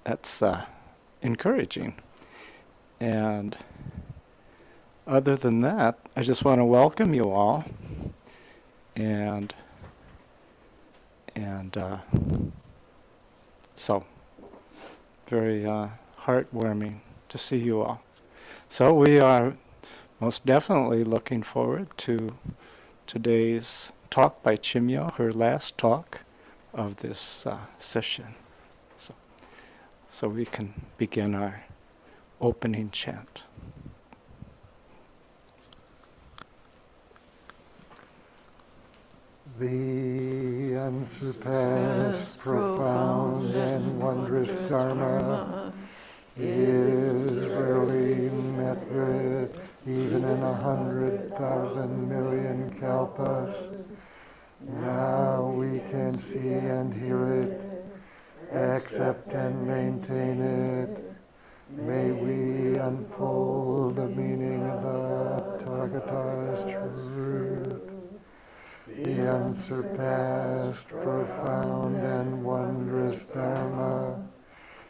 that's encouraging. And other than that, I just want to welcome you all, and so very heartwarming to see you all. So we are most definitely looking forward to today's talk by Chimyo, her last talk of this session. So we can begin our opening chant. The unsurpassed, profound, and wondrous Dharma is rarely met with even in 100,000 million kalpas. Now we can see and hear it, accept and maintain it. May we unfold the meaning of the Tathagata's truth. The unsurpassed, profound, and wondrous Dharma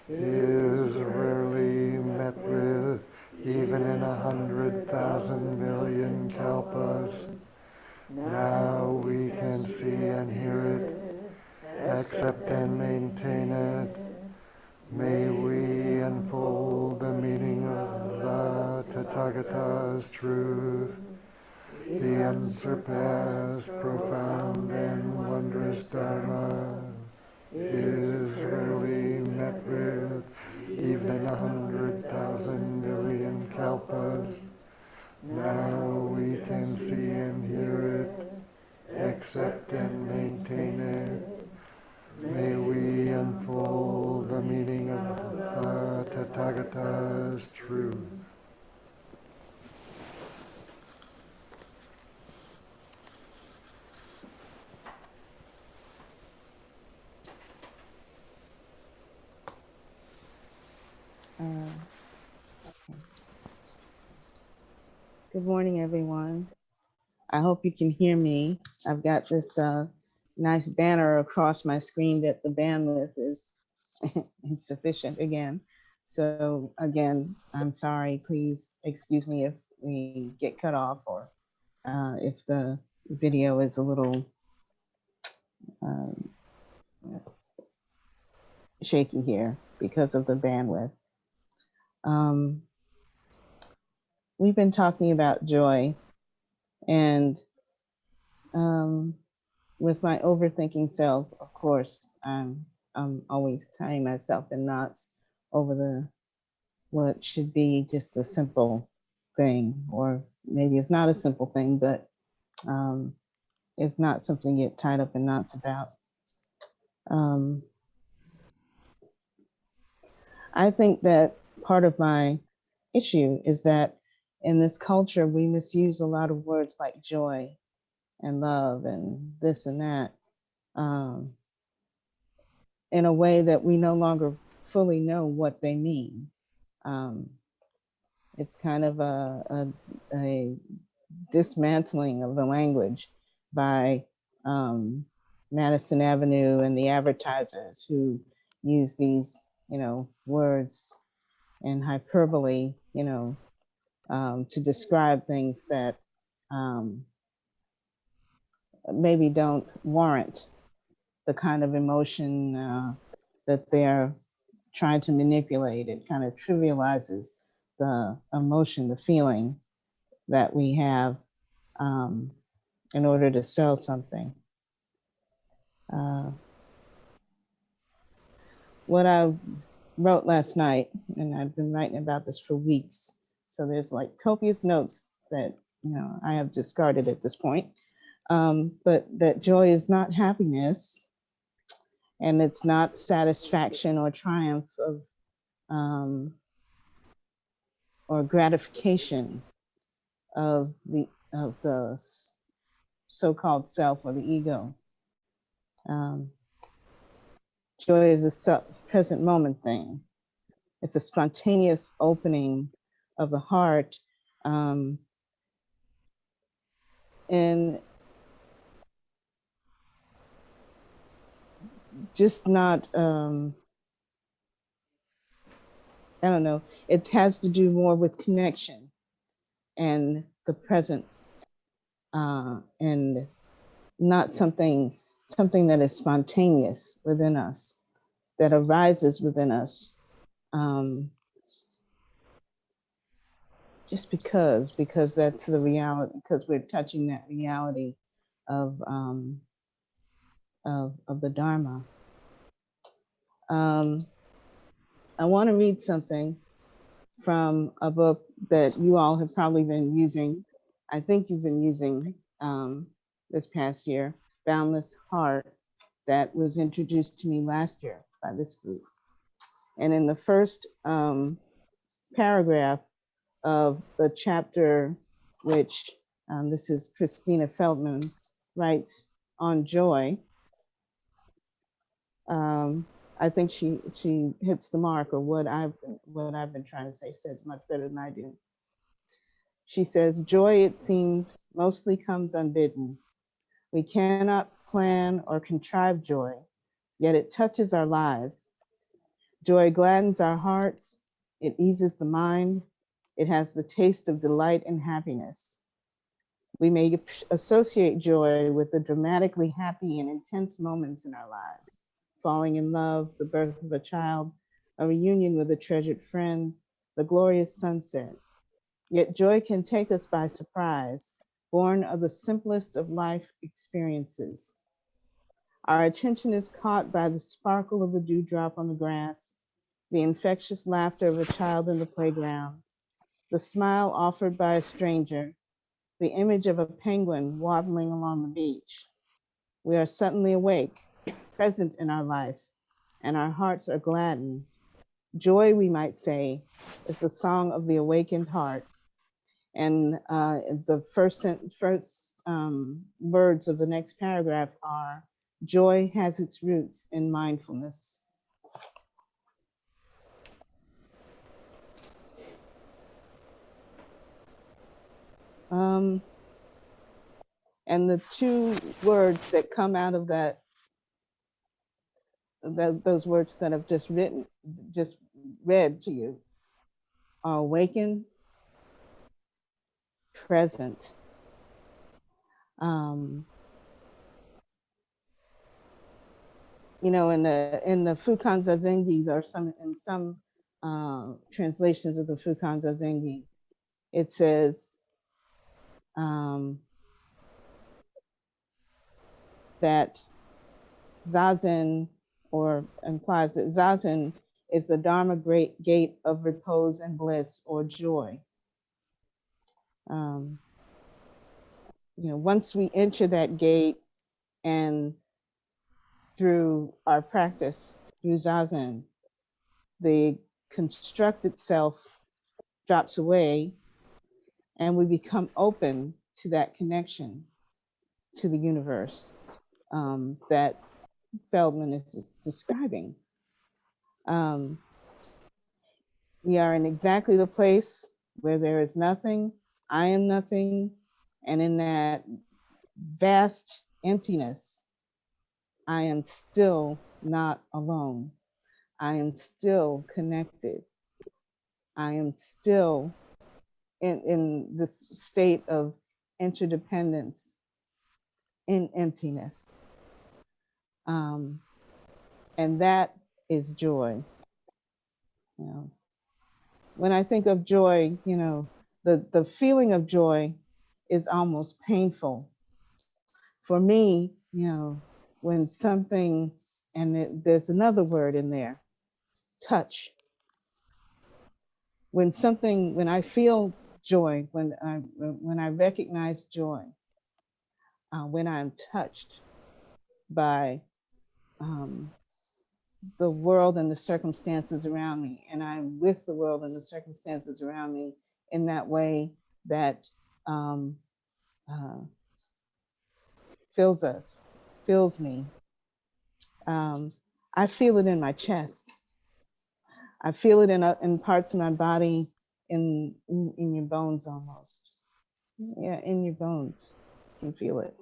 is rarely met with even in 100,000 million kalpas. Now we can see and hear it, accept and maintain it. May we unfold the meaning of the Tathagata's truth. The unsurpassed, profound, and wondrous Dharma is rarely met with even in 100,000 million kalpas. Now we can see and hear it, accept and maintain it. May we unfold the meaning of the Tathagata's truth. Good morning, everyone. I hope you can hear me. I've got this nice banner across my screen that the bandwidth is insufficient again. So again, I'm sorry, please excuse me if we get cut off or if the video is a little shaky here because of the bandwidth. We've been talking about joy, and with my overthinking self, of course, I'm always tying myself in knots over what should be just a simple thing, or maybe it's not a simple thing, but it's not something to get tied up in knots about. I think that part of my issue is that in this culture, we misuse a lot of words like joy and love and this and that in a way that we no longer fully know what they mean. It's kind of a dismantling of the language by Madison Avenue and the advertisers who use these, words and hyperbole, to describe things that maybe don't warrant the kind of emotion that they're trying to manipulate. It kind of trivializes the emotion, the feeling that we have in order to sell something. What I wrote last night, and I've been writing about this for weeks, so there's like copious notes that I have discarded at this point, but that joy is not happiness, and it's not satisfaction or triumph of or gratification of the so-called self or the ego. Joy is a present moment thing. It's a spontaneous opening of the heart, and just not I don't know, it has to do more with connection and the present, and not something that is spontaneous within us, that arises within us, just because that's the reality, because we're touching that reality of the Dharma. I want to read something from a book that you all have probably been using. I think you've been using this past year, Boundless Heart, that was introduced to me last year by this group. And in the first paragraph of the chapter, which this is Christina Feldman writes on joy. I think she hits the mark, or what I've been trying to say, says much better than I do. She says, joy, it seems, mostly comes unbidden. We cannot plan or contrive joy, yet it touches our lives. Joy gladdens our hearts, it eases the mind, it has the taste of delight and happiness. We may associate joy with the dramatically happy and intense moments in our lives, falling in love, the birth of a child, a reunion with a treasured friend, the glorious sunset. Yet joy can take us by surprise, born of the simplest of life experiences. Our attention is caught by the sparkle of a dewdrop on the grass, the infectious laughter of a child in the playground, the smile offered by a stranger, the image of a penguin waddling along the beach. We are suddenly awake, present in our life, and our hearts are gladdened. Joy, we might say, is the song of the awakened heart. And the first words of the next paragraph are, joy has its roots in mindfulness. And the two words that come out of that, those words that I've just read to you, are awaken, present. You know, in the Fukan Zazengi, or in some translations of the Fukan Zazengi, it says that Zazen, or implies that Zazen is the Dharma great gate of repose and bliss, or joy. You know, once we enter that gate, and through our practice, through Zazen, the constructed self drops away, and we become open to that connection to the universe that Feldman is describing. We are in exactly the place where there is nothing, I am nothing, and in that vast emptiness, I am still not alone. I am still connected. I am still in this state of interdependence, in emptiness. And that is joy. You know, when I think of joy, you know, the feeling of joy is almost painful. For me, you know, when something, and there's another word in there, touch. When I feel joy, when I recognize joy, when I'm touched by the world and the circumstances around me, and I'm with the world and the circumstances around me in that way that fills me. I feel it in my chest. I feel it in parts of my body, in your bones almost. Yeah, in your bones, you can feel it.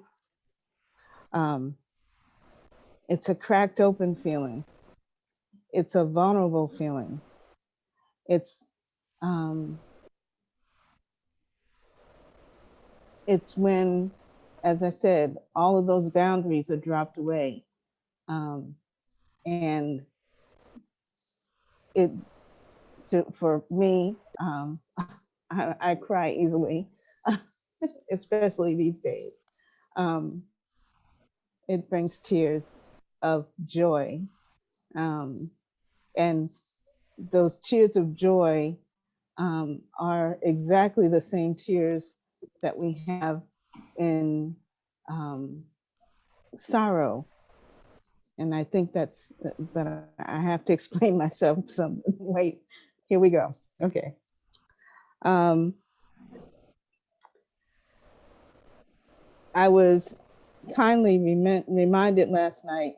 It's a cracked open feeling. It's a vulnerable feeling. It's it's when, as I said, all of those boundaries are dropped away, and it for me, I cry easily, especially these days. Um, it brings tears of joy, and those tears of joy are exactly the same tears that we have in sorrow. And I think that's, but I have to explain myself some, wait, here we go. Okay. I was kindly reminded last night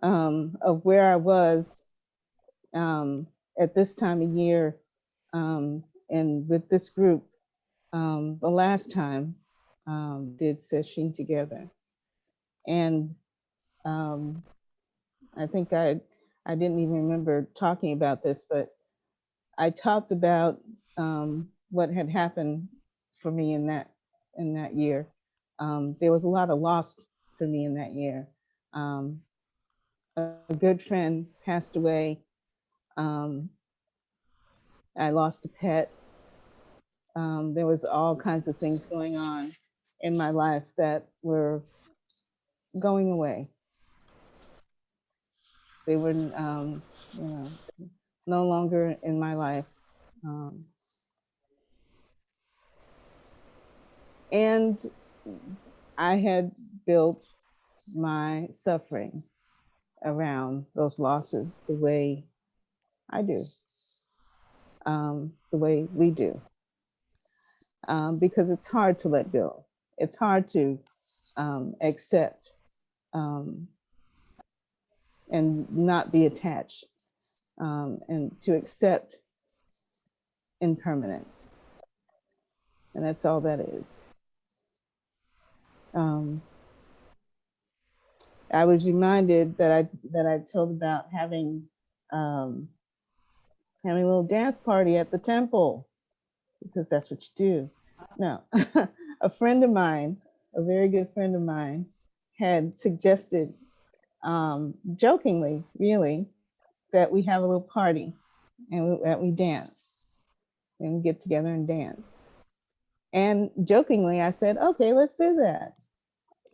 of where I was at this time of year and with this group the last time did Sesshin together. And I think I didn't even remember talking about this, but I talked about what had happened for me in that year. There was a lot of loss for me in that year. A good friend passed away. I lost a pet. There was all kinds of things going on in my life that were going away. They were, no longer in my life. And I had built my suffering around those losses the way I do, the way we do, because it's hard to let go. It's hard to accept and not be attached, and to accept impermanence. And that's all that is. I was reminded that I told about having having a little dance party at the temple, because that's what you do. No, a friend of mine, a very good friend of mine, had suggested, jokingly, really, that we have a little party and that we dance and we get together and dance. And jokingly, I said, okay, let's do that.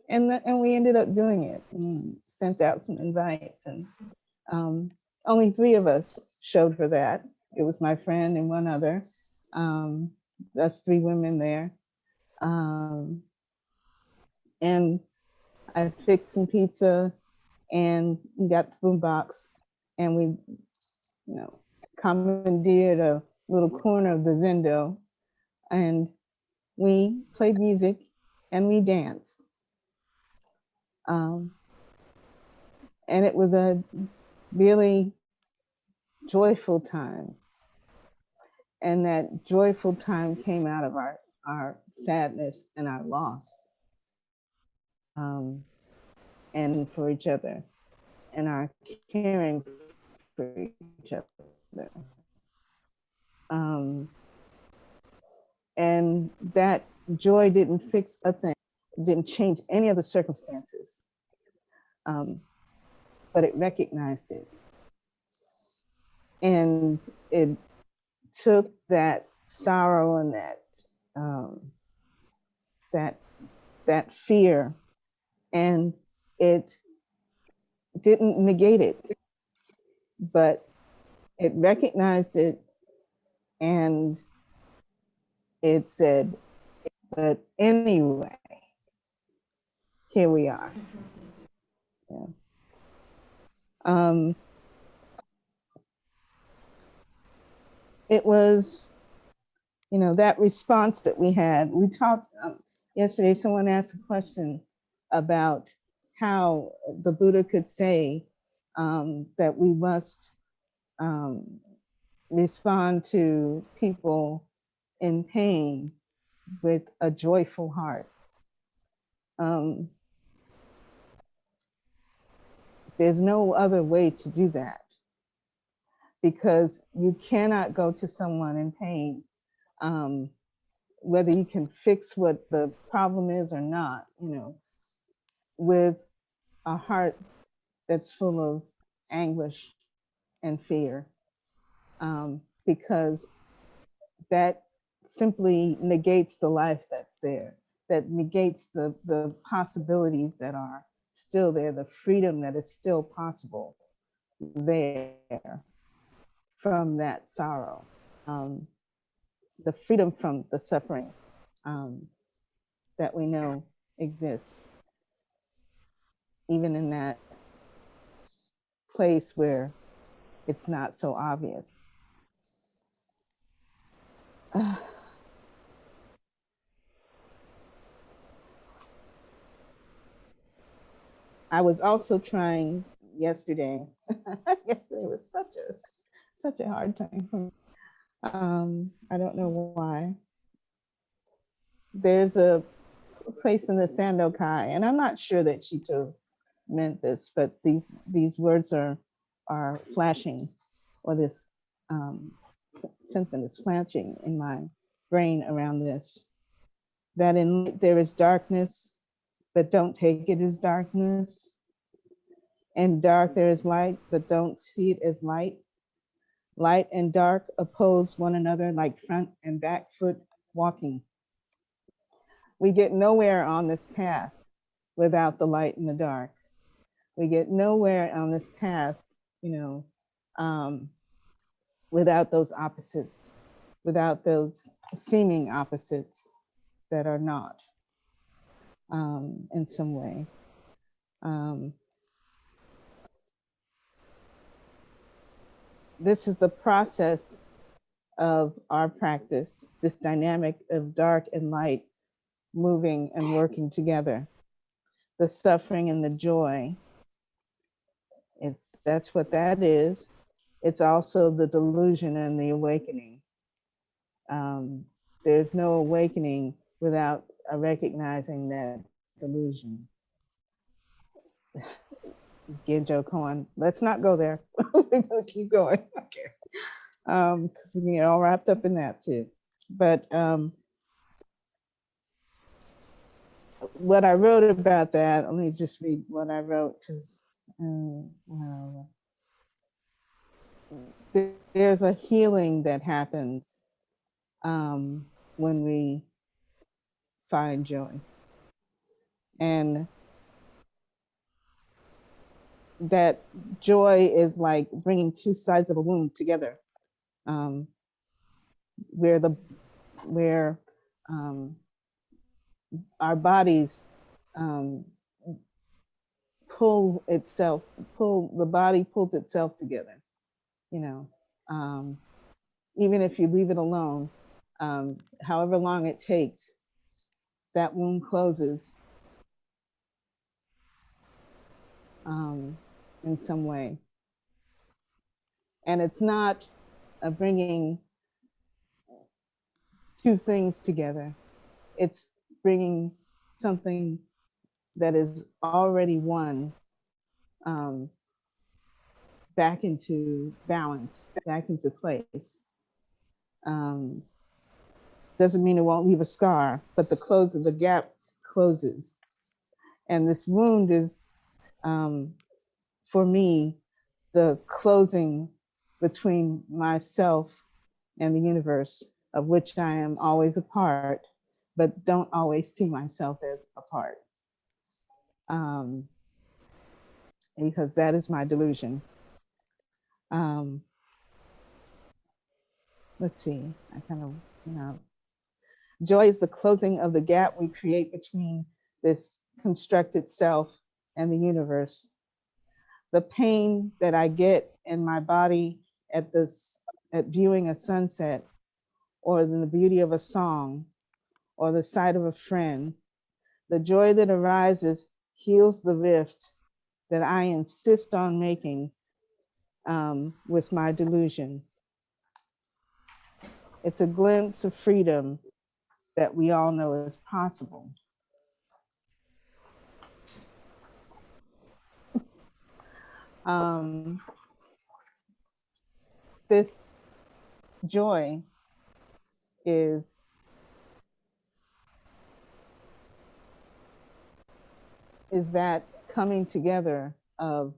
And we ended up doing it and sent out some invites, and only 3 of us showed for that. It was my friend and one other. That's 3 women there. And I fixed some pizza and we got the boombox, and we, commandeered a little corner of the Zendo, and we played music and we danced. And it was a really joyful time. And that joyful time came out of our sadness and our loss, and for each other, and our caring for each other. And that joy didn't fix a thing, didn't change any of the circumstances, but it recognized it. And it took that sorrow and that fear, and it didn't negate it, but it recognized it, and it said, but anyway, here we are. Yeah. It was, that response that we had. We talked yesterday, someone asked a question about how the Buddha could say that we must respond to people in pain with a joyful heart. There's no other way to do that, because you cannot go to someone in pain, whether you can fix what the problem is or not, with a heart that's full of anguish and fear, because that simply negates the life that's there, that negates the possibilities that are still there, the freedom that is still possible there from that sorrow, the freedom from the suffering that we know exists, even in that place where it's not so obvious. I was also trying yesterday. Yesterday was such a hard time for me. I don't know why. There's a place in the Sandokai, and I'm not sure that Shito meant this, but these words are flashing, or this sentiment is flashing in my brain around this. That in light there is darkness, but don't take it as darkness. In dark there is light, but don't see it as light. Light and dark oppose one another like front and back foot walking. We get nowhere on this path without the light and the dark. We get nowhere on this path, without those opposites, without those seeming opposites that are not, in some way. This is the process of our practice, this dynamic of dark and light moving and working together, the suffering and the joy. That's what that is. It's also the delusion and the awakening. There's no awakening without recognizing that delusion. Genjo Koan, let's not go there. We're gonna keep going. Okay. Because we get all wrapped up in that too. But what I wrote about that, let me just read what I wrote, because there's a healing that happens when we find joy. And that joy is like bringing two sides of a wound together, where our bodies the body pulls itself together, even if you leave it alone, however long it takes, that wound closes in some way. And it's not bringing two things together. It's bringing something that is already one back into balance, back into place. Doesn't mean it won't leave a scar, but the gap closes. And this wound is, for me, the closing between myself and the universe, of which I am always a part, but don't always see myself as a part. Because that is my delusion. Let's see, I kind of, joy is the closing of the gap we create between this constructed self and the universe. The pain that I get in my body at viewing a sunset, or in the beauty of a song, or the sight of a friend, the joy that arises heals the rift that I insist on making with my delusion. It's a glimpse of freedom that we all know is possible. this joy is that coming together um,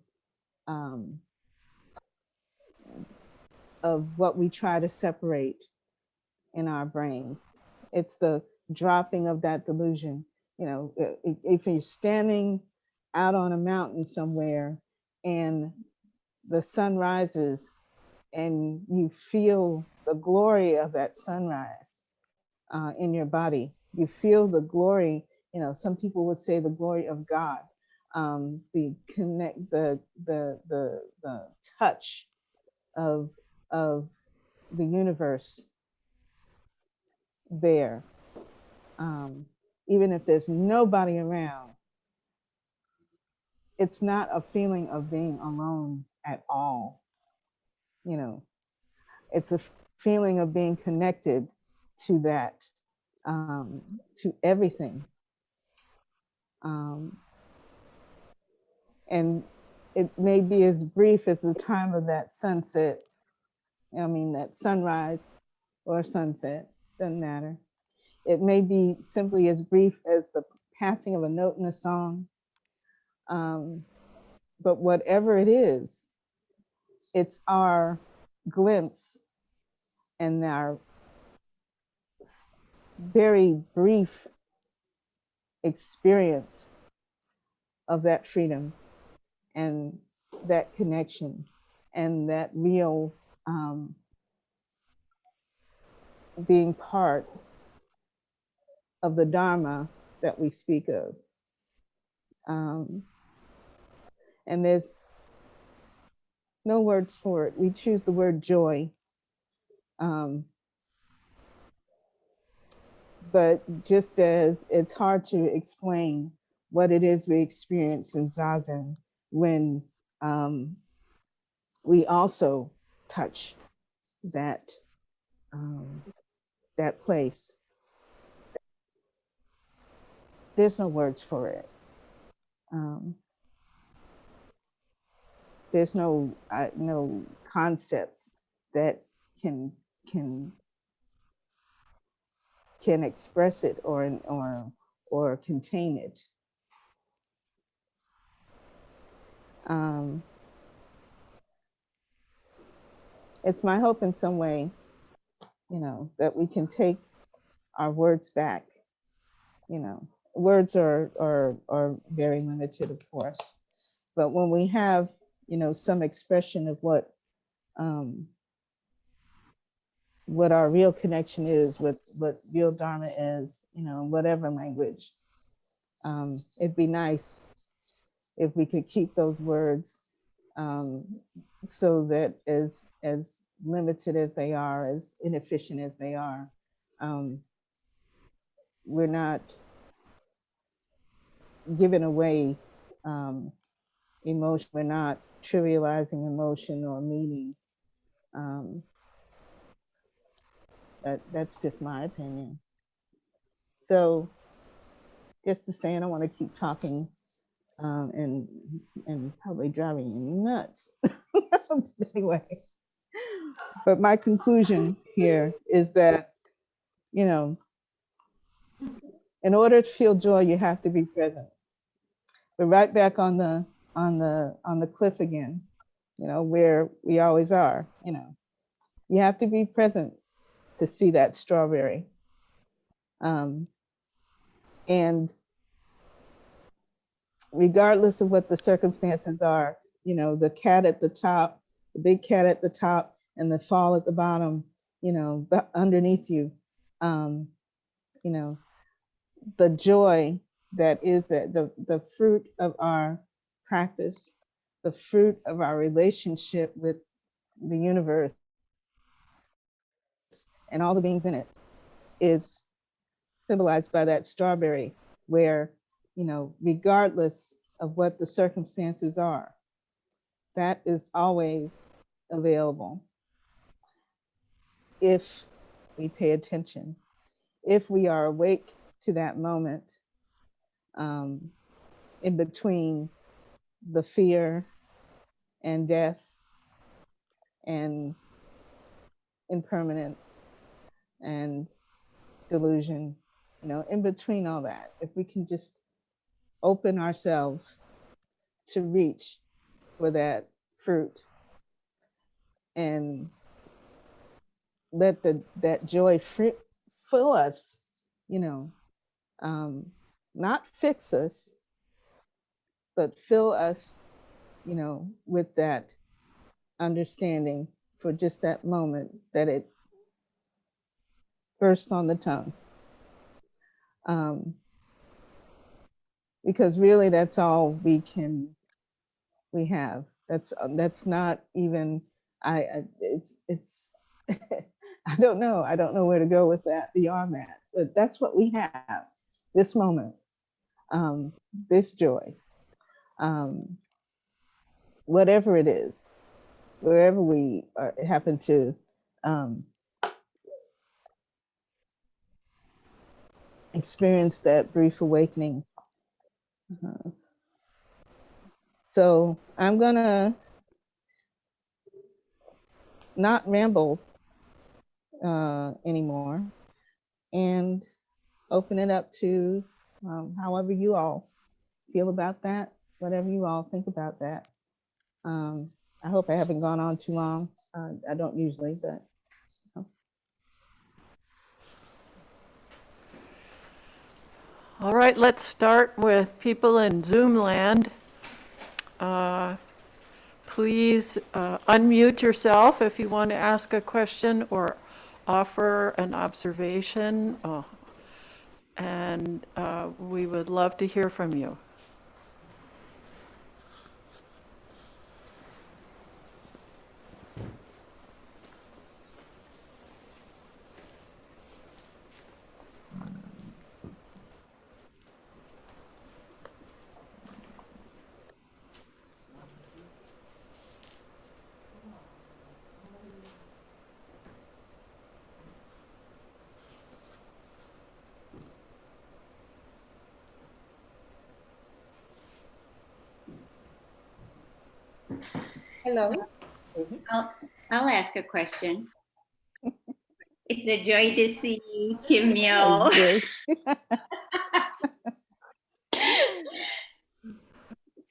of what we try to separate in our brains. It's the dropping of that delusion. You know, if you're standing out on a mountain somewhere and the sun rises and you feel the glory of that sunrise in your body, you feel the glory. You know, some people would say the glory of God, the touch of the universe there. Even if there's nobody around, it's not a feeling of being alone at all. You know, it's a feeling of being connected to that, to everything. And it may be as brief as the time of that sunset. I mean, that sunrise or sunset, doesn't matter. It may be simply as brief as the passing of a note in a song. But whatever it is, it's our glimpse and our very brief experience of that freedom and that connection and that real being part of the Dharma that we speak of. And there's no words for it. We choose the word joy. But just as it's hard to explain what it is we experience in Zazen when we also touch that, that place. There's no words for it. There's no concept that can express it or contain it. It's my hope in some way, you know, that we can take our words back. You know, words are very limited, of course, but when we have, you know, some expression of what our real connection is, what real Dharma is, you know, whatever language, it'd be nice if we could keep those words so that as limited as they are, as inefficient as they are, we're not giving away emotion. We're not trivializing emotion or meaning. That's just my opinion. So just to say, I don't want to keep talking and probably driving you nuts. Anyway, but my conclusion here is that, you know, in order to feel joy, you have to be present. We're right back on the cliff again, you know, where we always are. You know, you have to be present to see that strawberry. And regardless of what the circumstances are, you know, the cat at the top, the big cat at the top, and the fall at the bottom, you know, underneath you, you know, the joy that is that the fruit of our practice, the fruit of our relationship with the universe and all the beings in it, is symbolized by that strawberry, where, you know, regardless of what the circumstances are, that is always available if we pay attention, if we are awake to that moment in between the fear and death and impermanence and delusion, in between all that, if we can just open ourselves to reach for that fruit and let that joy fill us, not fix us, but fill us, with that understanding for just that moment that it burst on the tongue. Because really that's all we have. That's not even, it's I don't know where to go with that beyond that, but that's what we have, this moment, this joy, whatever it is, wherever we happen to experience that brief awakening. So I'm gonna not ramble anymore and open it up to however you all feel about that, whatever you all think about that. I hope I haven't gone on too long. I don't usually, but. All right, let's start with people in Zoom land. Please unmute yourself if you want to ask a question or offer an observation. And we would love to hear from you. Hello. I'll ask a question. It's a joy to see you, Chimyo.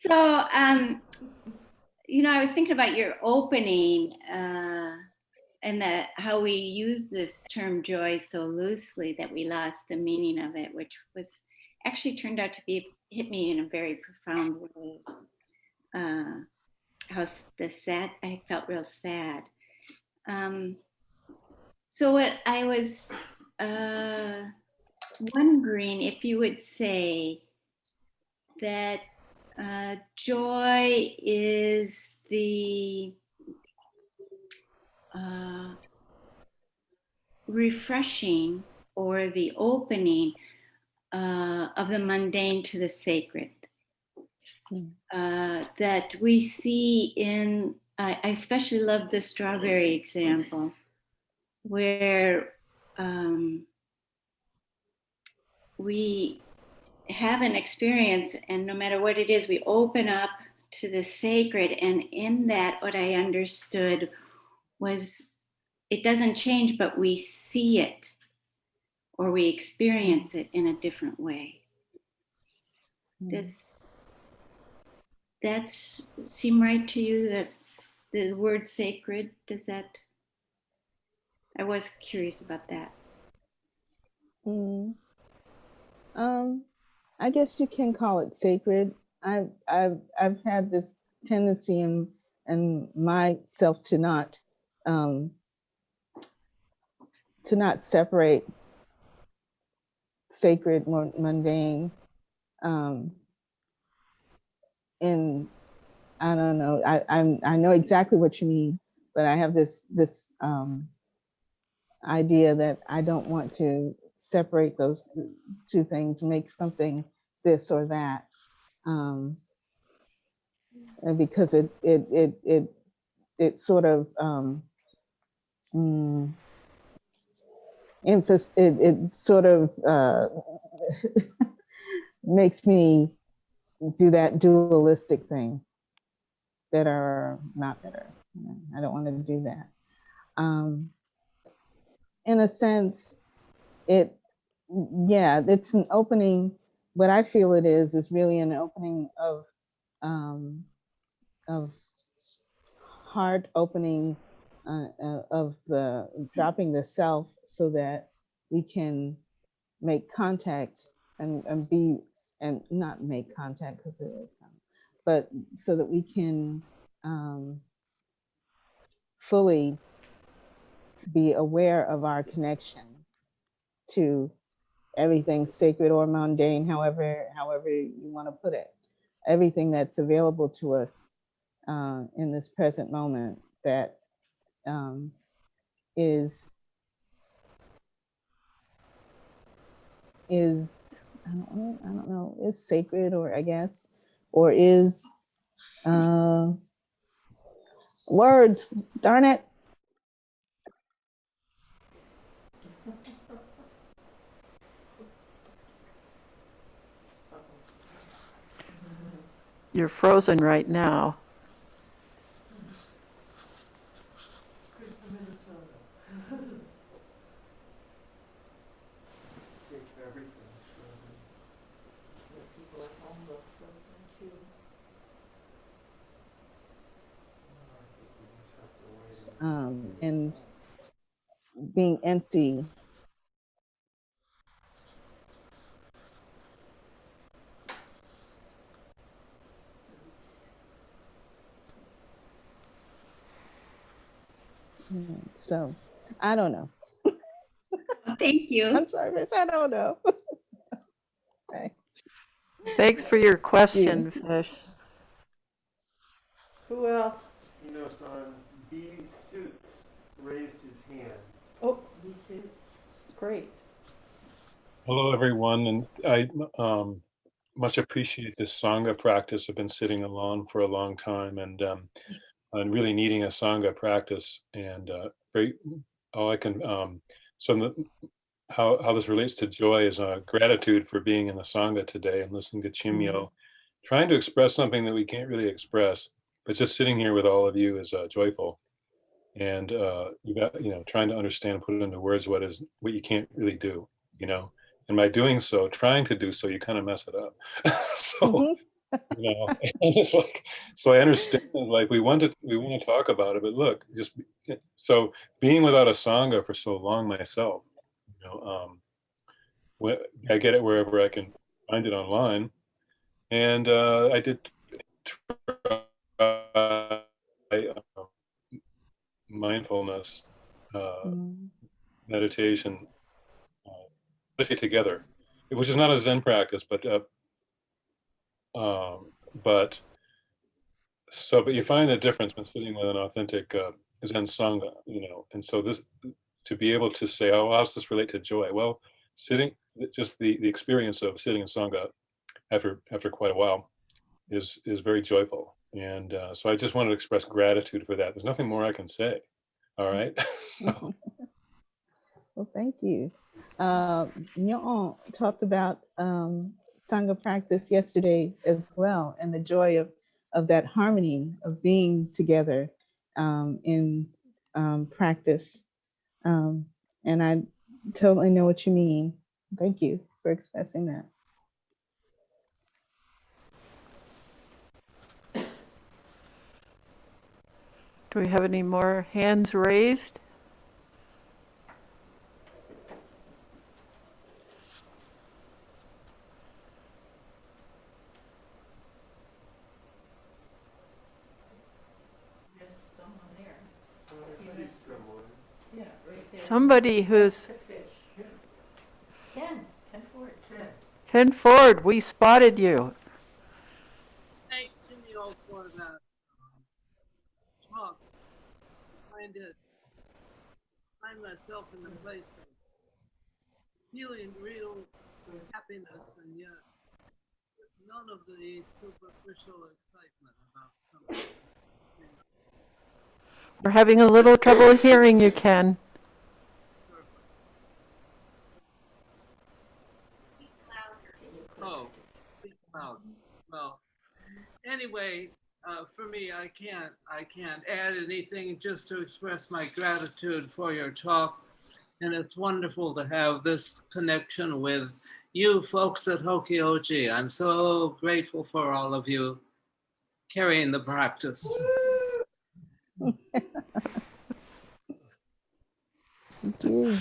So, I was thinking about your opening and how we use this term joy so loosely that we lost the meaning of it, which was actually turned out to hit me in a very profound way. I felt real sad. So what I was wondering if you would say that joy is the refreshing or the opening of the mundane to the sacred. That we see in, I especially love the strawberry example, where we have an experience, and no matter what it is, we open up to the sacred. And in that, what I understood was it doesn't change, but we see it or we experience it in a different way. Does that seem right to you, that the word sacred, does that? I was curious about that. I guess you can call it sacred. I've had this tendency in myself to not separate sacred, mundane, and I don't know. I know exactly what you mean, but I have this idea that I don't want to separate those two things, make something this or that, and because it sort of it sort of makes me do that dualistic thing, better or not better. I don't want to do that. in a sense, it's an opening. What I feel it is really an opening of heart opening, of the dropping the self, so that we can make contact and be, and not make contact because it is contact, but so that we can fully be aware of our connection to everything sacred or mundane, however you want to put it, everything that's available to us in this present moment that is I don't know, is sacred, or I guess, or is words, darn it. You're frozen right now. And being empty. So I don't know. Thank you. I'm sorry, Miss, I don't know. Okay. Thanks for your question, Fish. Who else? You know, on B Suits raised his hand. Oh, great. Hello, everyone, and I much appreciate this Sangha practice. I've been sitting alone for a long time, and really needing a Sangha practice. And very, all I can how this relates to joy is gratitude for being in the Sangha today and listening to Chimyo, trying to express something that we can't really express, but just sitting here with all of you is joyful. And you got, trying to understand and put it into words what you can't really do, and by doing so, trying to do so, you kind of mess it up. So and it's like, so I understand, like, we want to talk about it, but look, so being without a Sangha for so long myself, I get it wherever I can find it online, and I did try mindfulness meditation, meditate together, which is not a Zen practice, but you find the difference when sitting with an authentic Zen Sangha, and so this, to be able to say, oh, how does this relate to joy? Well, just the experience of sitting in Sangha after quite a while is very joyful. And so I just wanted to express gratitude for that. There's nothing more I can say. All right. So. Well, thank you. Nyon talked about Sangha practice yesterday as well, and the joy of that harmony of being together in practice. And I totally know what you mean. Thank you for expressing that. Do we have any more hands raised? Somebody who's Ken Ford, we spotted you. Thank Chimyo for that talk. Trying to find myself in the place of feeling real happiness, and yet with none of the superficial excitement about something. We're having a little trouble hearing you, Ken. Oh, speak loud. Well, anyway, for me, I can't add anything, just to express my gratitude for your talk. And it's wonderful to have this connection with you folks at Hokyoji. I'm so grateful for all of you carrying the practice. Thank you.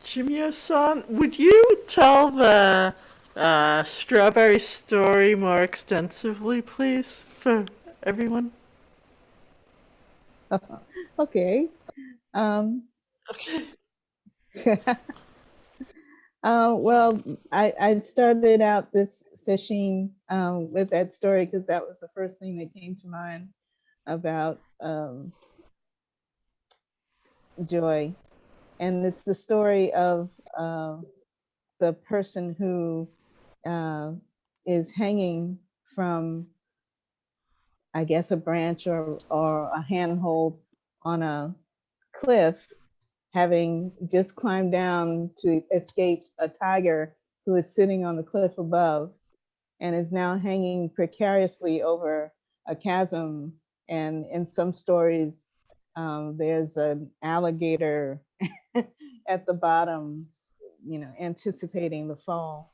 Chimyo-san, would you tell the strawberry story more extensively, please, for everyone? Okay. Okay. Well, I started out this session with that story because that was the first thing that came to mind about joy. And it's the story of the person who is hanging from, I guess, a branch or a handhold on a cliff, having just climbed down to escape a tiger who is sitting on the cliff above and is now hanging precariously over a chasm. And in some stories, there's an alligator at the bottom, anticipating the fall.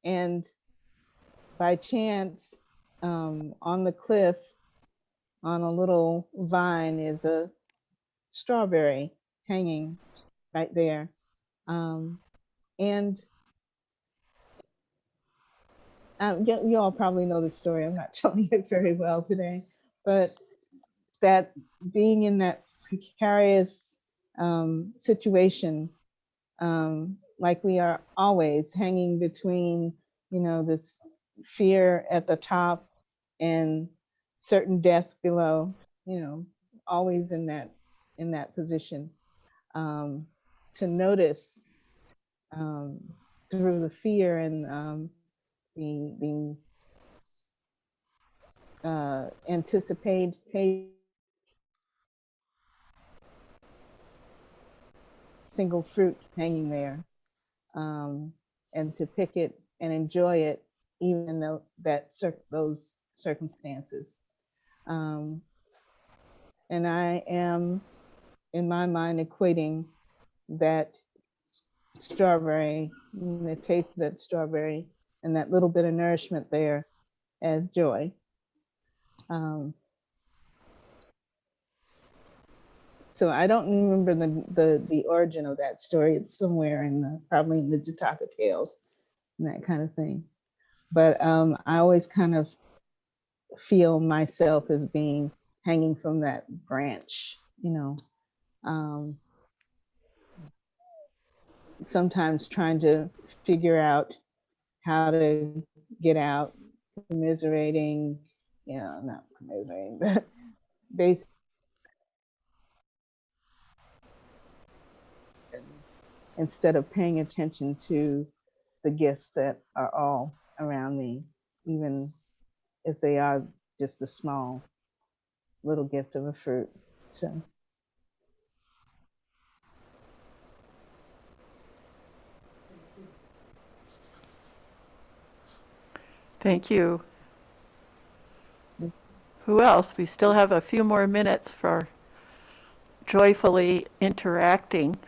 And by chance, on the cliff, on a little vine, is a strawberry hanging right there. And you all probably know the story. I'm not telling it very well today, but that being in that precarious situation, like we are always hanging between, this fear at the top and certain death below, always in that position, to notice through the fear and the anticipate single fruit hanging there, and to pick it and enjoy it, even though those circumstances. And I am, in my mind, equating that strawberry, the taste of that strawberry, and that little bit of nourishment there as joy. So I don't remember the origin of that story. It's somewhere probably in the Jataka tales and that kind of thing. But I always kind of feel myself as being hanging from that branch, sometimes trying to figure out how to get out, commiserating, not commiserating, but basically, instead of paying attention to the gifts that are all around me, even if they are just a small little gift of a fruit. So. Thank you. Who else? We still have a few more minutes for joyfully interacting.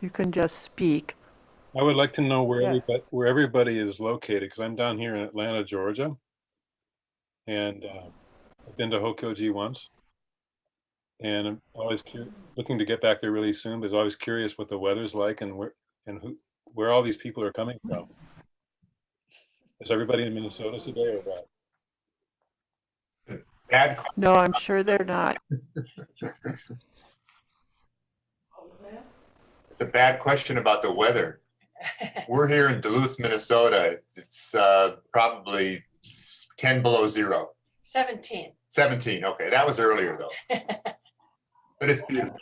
You can just speak. I would like to know where Yes. everybody is located, because I'm down here in Atlanta, Georgia, and I've been to Hokyoji once, and I'm always looking to get back there really soon. But I'm always curious what the weather's like and where all these people are coming from. Is everybody in Minnesota today or what? Bad, No, I'm sure they're not. it's a bad question about the weather. We're here in Duluth, Minnesota. It's probably 10 below zero. 17. 17, okay, that was earlier though. But it's beautiful.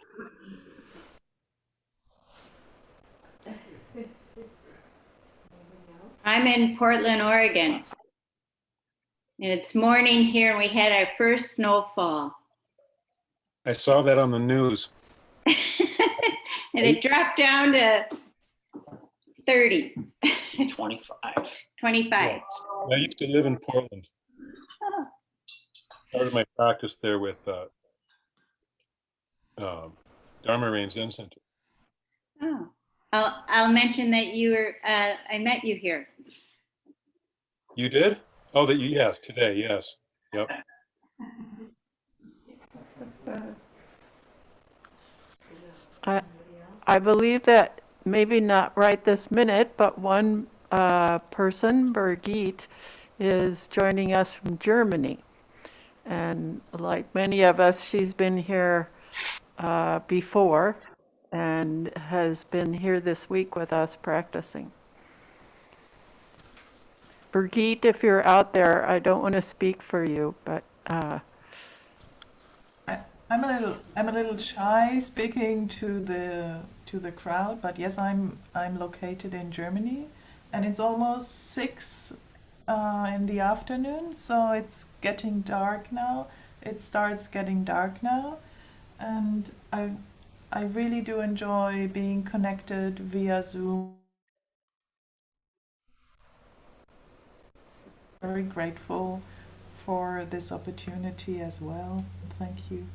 I'm in Portland, Oregon. And it's morning here, and we had our first snowfall. I saw that on the news. And it dropped down to 30. 25. 25. I used to live in Portland. Started my practice there with Dharma Rain Zen Center. Oh. I'll mention that you were, I met you here. You did? Oh, that you, yes, today, yes. Yep. I believe that maybe not right this minute, but one person, Birgit, is joining us from Germany. And like many of us, she's been here before and has been here this week with us practicing. Birgit, if you're out there, I don't want to speak for you, but I'm a little shy speaking to the crowd, but yes, I'm located in Germany, and it's almost 6 in the afternoon, so it's getting dark now. It starts getting dark now, and I really do enjoy being connected via Zoom. Very grateful for this opportunity as well. Thank you.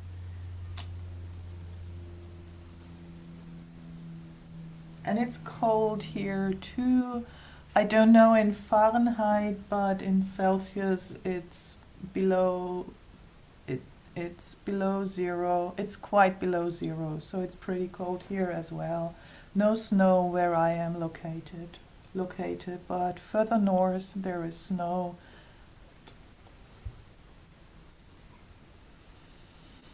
And it's cold here too. I don't know in Fahrenheit, but in Celsius it's below it's below zero. It's quite below zero, so it's pretty cold here as well. No snow where I am located, but further north there is snow.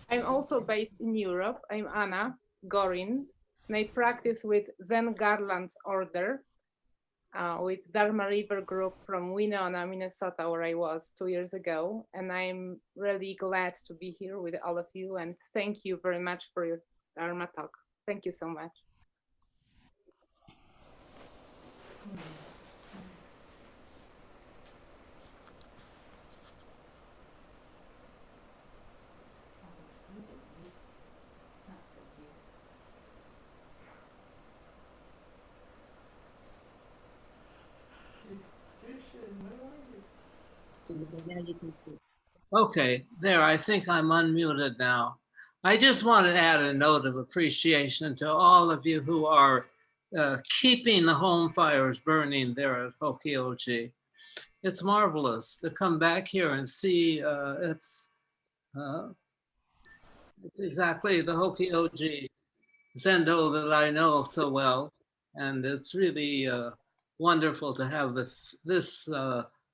I'm also based in Europe. I'm Anna Gorin, and I practice with Zen Garland's order with Dharma River group from Winona, Minnesota, where I was 2 years ago. And I'm really glad to be here with all of you. And thank you very much for your Dharma talk. Thank you so much. Okay, there, I think I'm unmuted now. I just want to add a note of appreciation to all of you who are keeping the home fires burning there at Hokyoji. It's marvelous to come back here and see it's exactly the Hokyoji Zendo that I know so well. And it's really wonderful to have this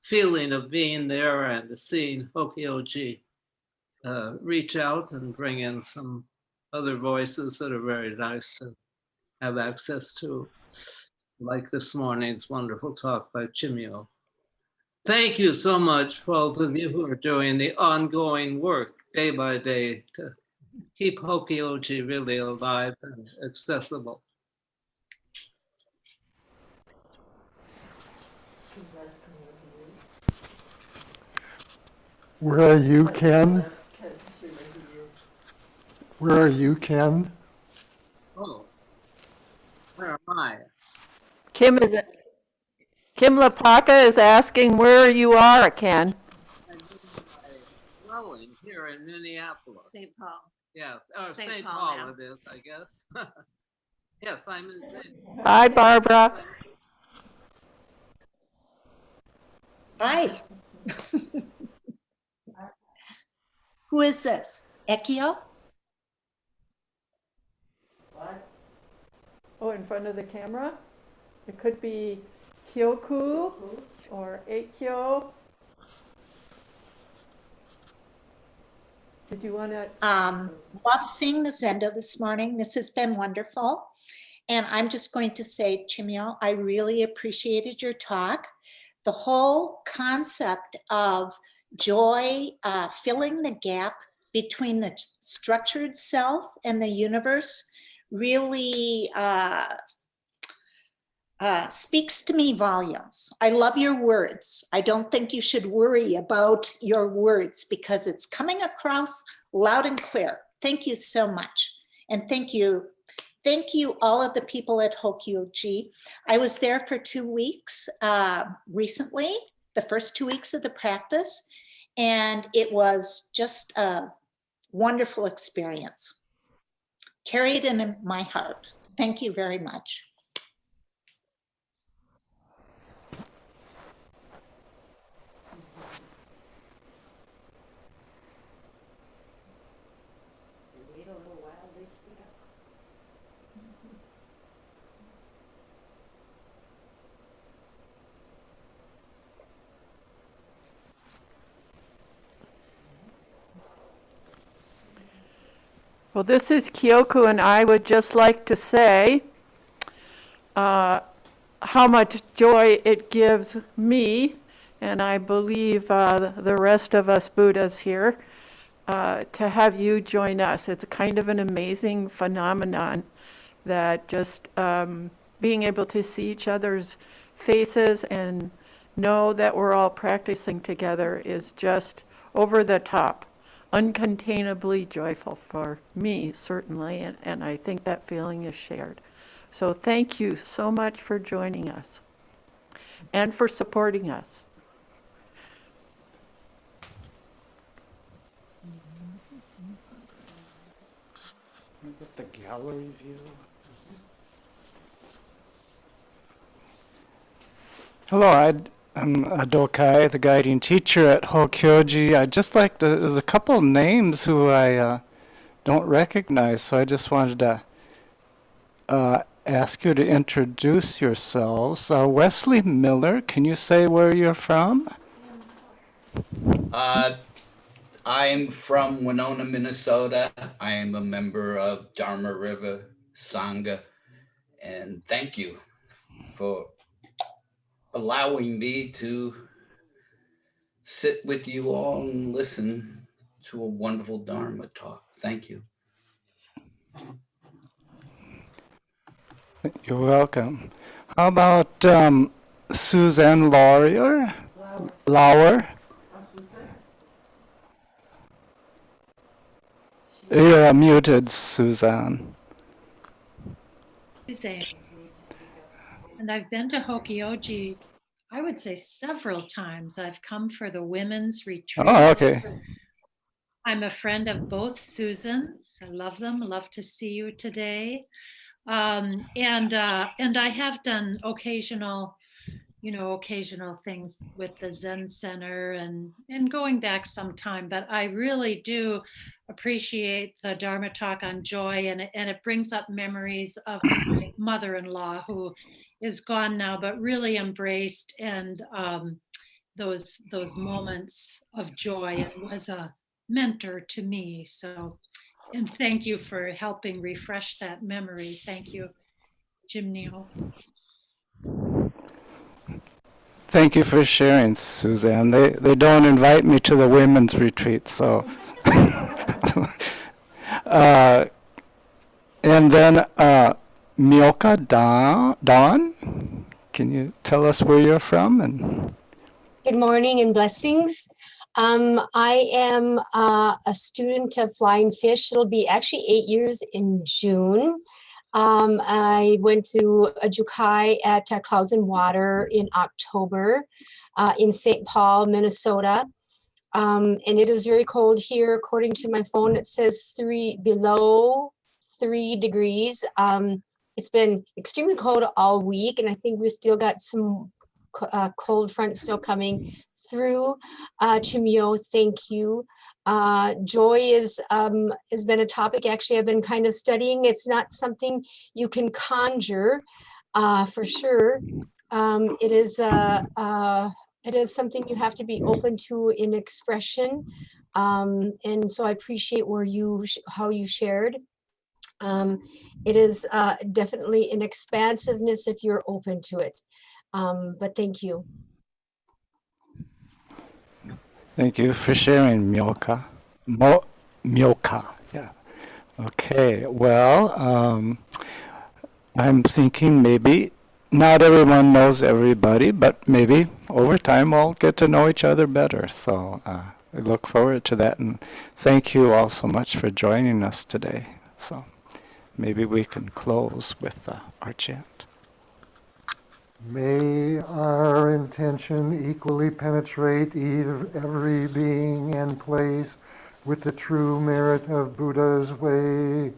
feeling of being there and seeing Hokyoji reach out and bring in some other voices that are very nice to have access to, like this morning's wonderful talk by Chimyo. Thank you so much for all of you who are doing the ongoing work day by day to keep Hokyoji really alive and accessible. Where are you, Ken? Where are you, Ken? Oh, where am I? Kim Lapaka is asking where you are, Ken. I'm in my dwelling here in Minneapolis. St. Paul. Yes, St. St. Paul Paul now. it is, I guess. Yes, I'm in St. Paul. Bye, Barbara. Hi. Who is this? Ekio? Oh, in front of the camera? It could be Kyoku or Aikyo. Did you want to? Love seeing the Zendo this morning. This has been wonderful. And I'm just going to say, Chimyo, I really appreciated your talk. The whole concept of joy, filling the gap between the structured self and the universe really speaks to me volumes. I love your words. I don't think you should worry about your words because it's coming across loud and clear. Thank you so much. And thank you all of the people at Hokyoji. I was there for 2 weeks recently, the first 2 weeks of the practice, and it was just a wonderful experience. Carry it in my heart. Thank you very much. Well, this is Kyoku, and I would just like to say how much joy it gives me, and I believe the rest of us Buddhas here, to have you join us. It's a kind of an amazing phenomenon that just being able to see each other's faces and know that we're all practicing together is just over the top. Uncontainably joyful for me, certainly, and I think that feeling is shared. So thank you so much for joining us and for supporting us. Get the gallery view. Hello, I'm Adokai, the guiding teacher at Hokyoji. I'd just like to, there's a couple of names who I don't recognize, so I just wanted to ask you to introduce yourselves. Wesley Miller, can you say where you're from? I'm from Winona, Minnesota. I am a member of Dharma River Sangha, and thank you for allowing me to sit with you all and listen to a wonderful Dharma talk. Thank you. You're welcome. How about Suzanne Lauer? You're muted, Suzanne. And I've been to Hokyoji, I would say several times. I've come for the women's retreat. Oh, okay. I'm a friend of both Susans. I love them. Love to see you today. And I have done occasional things with the Zen Center and going back some time, but I really do appreciate the Dharma talk on joy, and it brings up memories of my mother-in-law, who is gone now, but really embraced and those moments of joy, and was a mentor to me. So, and thank you for helping refresh that memory. Thank you, Chimyo. Thank you for sharing, Suzanne. They don't invite me to the women's retreat, so. And then Myoka Dawn, can you tell us where you're from? And good morning and blessings. I am a student of Flying Fish. It'll be actually 8 years in June. I went to a Jukai at Clouds and Water in October in St. Paul, Minnesota. And it is very cold here. According to my phone, it says below 3 degrees. It's been extremely cold all week, and I think we've still got some cold front still coming through. Chimyo, thank you. Joy has been a topic actually I've been kind of studying. It's not something you can conjure for sure. It is something you have to be open to in expression. And so I appreciate how you shared. It is definitely an expansiveness if you're open to it. But thank you. Thank you for sharing, Myoka. Myoka, yeah. Okay, well, I'm thinking maybe not everyone knows everybody, but maybe over time we'll get to know each other better. So I look forward to that, and thank you all so much for joining us today. So maybe we can close with our chant. May our intention equally penetrate every being and place with the true merit of Buddha's way.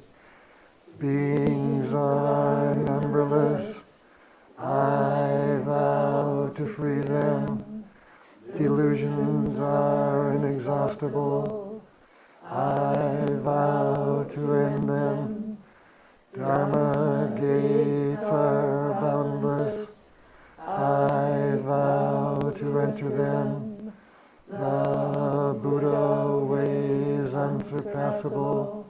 Beings are numberless. I vow to free them. Delusions are inexhaustible. I vow to end them. Dharma gates are boundless. I vow to enter them. The Buddha way is unsurpassable.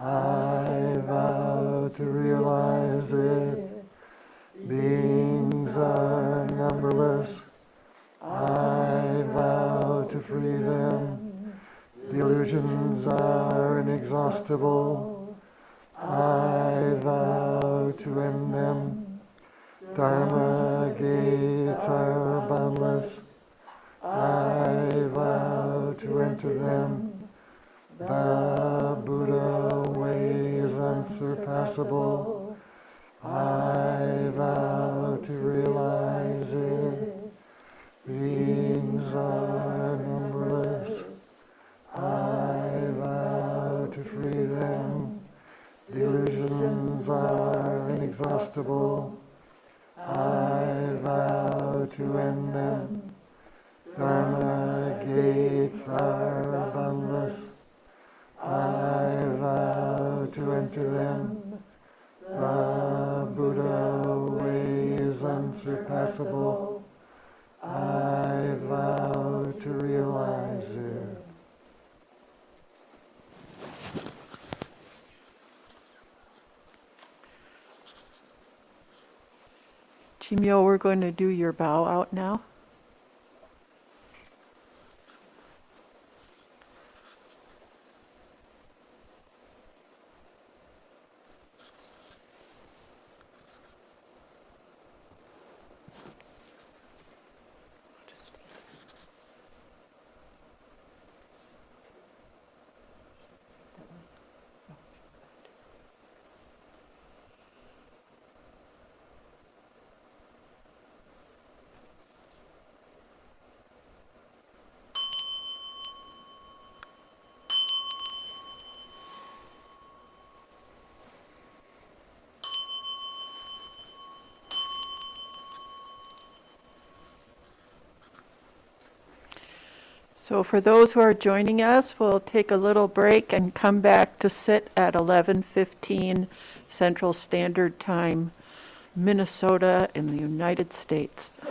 I vow to realize it. Beings are numberless. I vow to free them. The illusions are inexhaustible. I vow to end them. Dharma gates are boundless. I vow to enter them. The Buddha way is unsurpassable. I vow to realize it. Beings are numberless. I vow to free them. The illusions are inexhaustible. I vow to end them. Dharma gates are boundless. I vow to enter them. The Buddha way is unsurpassable. I vow to realize it. Chimyo, we're going to do your bow out now. So for those who are joining us, we'll take a little break and come back to sit at 11:15 Central Standard Time, Minnesota in the United States.